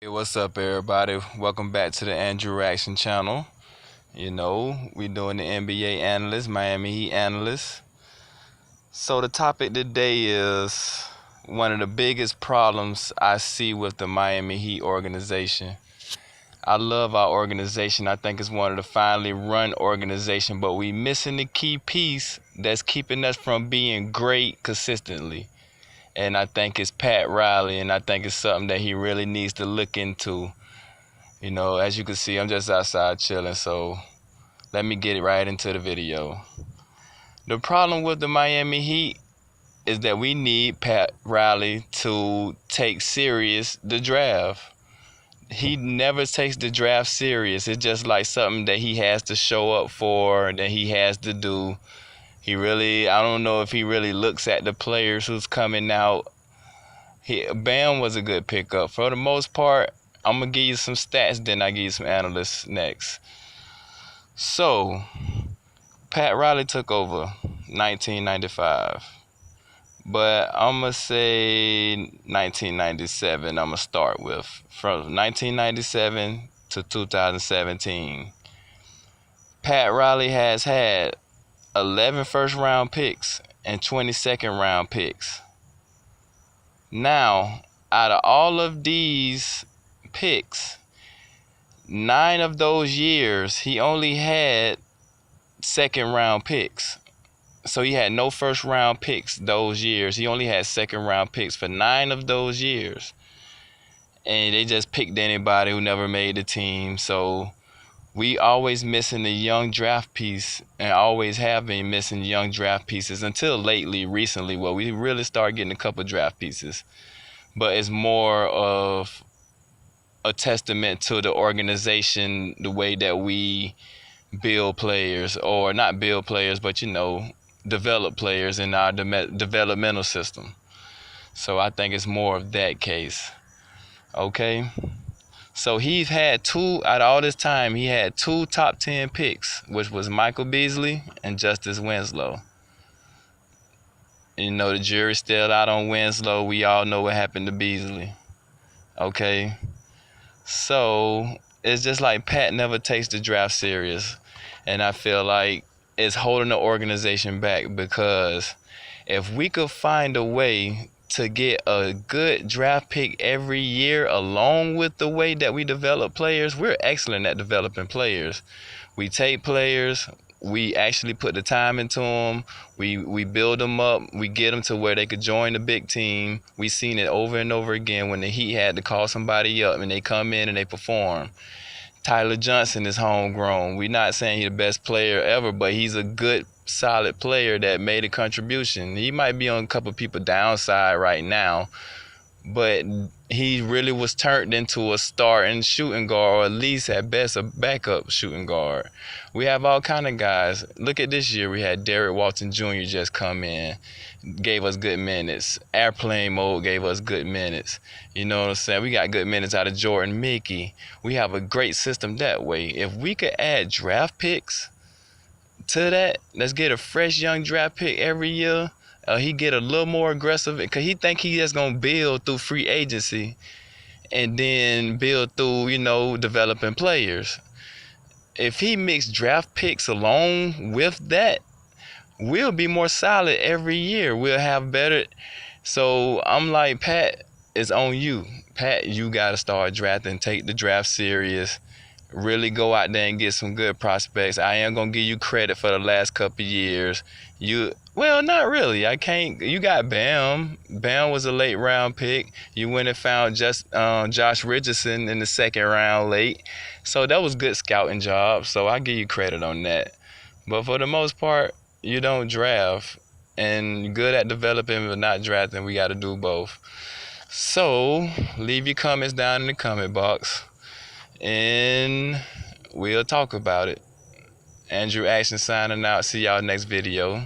Hey, what's up, everybody? Welcome back to the Andrew Reaction channel. We doing the NBA analyst, Miami Heat analyst. So the topic today is one of the biggest problems I see with the Miami Heat organization. I love our organization. I think it's one of the finely run organization, but we missing the key piece that's keeping us from being great consistently. And I think it's Pat Riley, and I think it's something that he really needs to look into. As you can see, I'm just outside chilling, so let me get right into the video. The problem with the Miami Heat is that we need Pat Riley to take serious the draft. He never takes the draft serious. It's just like something that he has to show up for, that he has to do. I don't know if he really looks at the players who's coming out. Bam was a good pickup. For the most part, I'm going to give you some stats, then I give you some analysts next. So, Pat Riley took over 1995. But I'm going to say 1997 I'm going to start with. From 1997 to 2017. Pat Riley has had 11 first-round picks and 20 second-round picks. Now, out of all of these picks, 9 of those years, he only had second-round picks. So he had no first-round picks those years. He only had second-round picks for 9 of those years. And they just picked anybody who never made the team. So we always missing the young draft piece, and always have been missing young draft pieces until recently, where we really started getting a couple draft pieces. But it's more of a testament to the organization, the way that we build players, or not build players, but develop players in our developmental system. So I think it's more of that case. Okay. So he's had out of all this time, he had 2 top 10 picks, which was Michael Beasley and Justice Winslow. The jury's still out on Winslow. We all know what happened to Beasley. Okay. So it's just like Pat never takes the draft serious. And I feel like it's holding the organization back, because if we could find a way to get a good draft pick every year, along with the way that we develop players, we're excellent at developing players. We take players, we actually put the time into them, we build them up, we get them to where they could join the big team. We've seen it over and over again when the Heat had to call somebody up and they come in and they perform. Tyler Johnson is homegrown. We're not saying he's the best player ever, but he's a good, solid player that made a contribution. He might be on a couple people downside right now, but he really was turned into a starting shooting guard, or at least at best a backup shooting guard. We have all kind of guys. Look at this year. We had Derek Walton Jr. just come in, gave us good minutes. Airplane Mode gave us good minutes. You know what I'm saying? We got good minutes out of Jordan Mickey. We have a great system that way. If we could add draft picks to that, let's get a fresh young draft pick every year. He get a little more aggressive, because he think he just gonna build through free agency and then build through, developing players. If he mixed draft picks along with that, we'll be more solid every year. We'll have better. So I'm like, Pat, it's on you. Pat, you gotta start drafting, take the draft serious. Really go out there and get some good prospects. I am gonna give you credit for the last couple of years. Well, not really. I can't. You got Bam. Bam was a late round pick. You went and found Josh Richardson in the second round late. So that was good scouting job. So I give you credit on that. But for the most part, you don't draft, and you're good at developing but not drafting. We got to do both. So leave your comments down in the comment box, and we'll talk about it. Andrew Action signing out. See y'all next video.